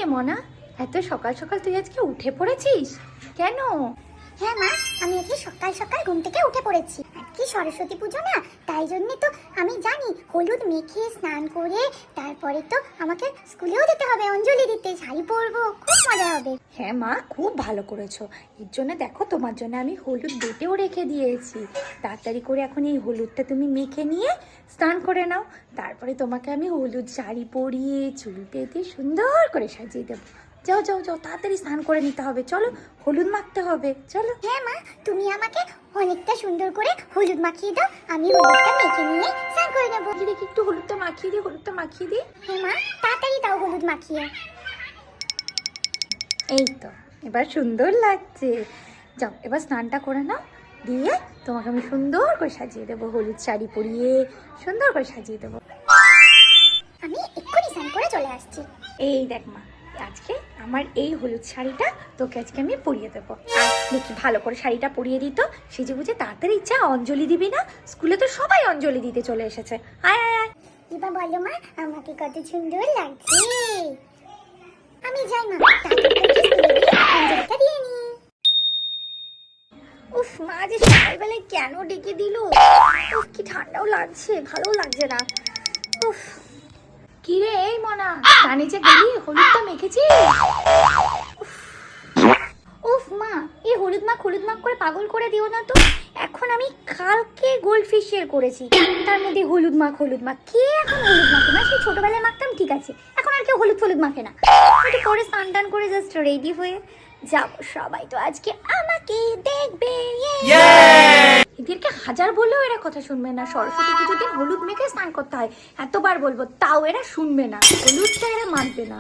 রে মনা, এত সকাল সকাল তুই আজকে উঠে পড়েছিস কেন? হ্যাঁ মা, আমি আজকে সকাল সকাল ঘুম থেকে উঠে পড়েছি। আজকে সরস্বতী পুজো না, তাই জন্য তো আমি জানি হলুদ মেখে স্নান করে তারপরে তো আমাকে স্কুলেও যেতে হবে, অঞ্জলি দিতে, শাড়ি পরবো, খুব মজা হবে। হ্যাঁ মা, খুব ভালো করেছো। এর জন্য দেখো তোমার জন্য আমি হলুদ বেটেও রেখে দিয়েছি। তাড়াতাড়ি করে এখন এই হলুদটা তুমি মেখে নিয়ে স্নান করে নাও। তারপরে তোমাকে আমি হলুদ শাড়ি পরিয়ে চুল বেঁধে সুন্দর করে সাজিয়ে দেবো। যাও যাও যাও, তাড়াতাড়ি স্নান করে নিতে হবে, চলো হলুদ মাখতে হবে, চলো। হ্যাঁ মা, তুমি আমাকে অনেকটা সুন্দর করে হলুদ মাখিয়ে দাও, আমি হলুদটা মেখে নিয়ে স্নান করে নেবো। দেখি একটু হলুদটা মাখিয়ে দিই, হলুদটা মাখিয়ে দিই। হ্যাঁ মা, তাড়াতাড়ি দাও হলুদ মাখিয়ে। এই তো, এবার সুন্দর লাগছে। যাও এবার স্নানটা করে নাও, দিয়ে তোমাকে আমি সুন্দর করে সাজিয়ে দেবো, হলুদ শাড়ি পরিয়ে সুন্দর করে সাজিয়ে দেবো। আমি এক্ষুনি স্নান করে চলে আসছি। এই দেখ মা, আজকে আমার এই হলুদ শাড়িটা তোকে আজকে আমি পরিয়ে দেবো। আর দেখি ভালো করে শাড়িটা পরিয়ে দিত, সেজে বুঝে তাড়াতাড়ি ইচ্ছা অঞ্জলি দিবি না? স্কুলে তো সবাই অঞ্জলি দিতে চলে এসেছে। আয় আয় আয়। এবার বলো মা, আমাকে কত সুন্দর লাগছে। আমি যাই মা, তাড়াতাড়ি করে স্কুলে গিয়ে অঞ্জলিটা দিয়ে নি। উফ মা, যে সকালবেলায় কেন ডেকে দিল? উফ, কি ঠান্ডাও লাগছে, ভালোও লাগছে না। উফ, কি রে এই মনা, কানে যে গেলি হলুদটা মেখেছিস? উফ মা, এই হলুদ মাখ করে পাগল করে দিও না তো। এখন আমি কালকে গোল্ড ফেশিয়াল করেছি, তার মধ্যে হলুদ মাখ কে এখন হলুদ মাখে না? সেই ছোটবেলায় মাখতাম ঠিক আছে, এখন আর কেউ হলুদ মাখে না। একটু করে স্নান টান করে জাস্ট রেডি হয়ে যাব, সবাই তো আজকে আমাকে দেখবে। এদেরকে হাজার বললেও এরা কথা শুনবে না। সরস্বতী পুজোর দিন হলুদ মেখে স্নান করতে হয়, এতবার বলবো তাও এরা শুনবে না, হলুদটা এরা মানবে না।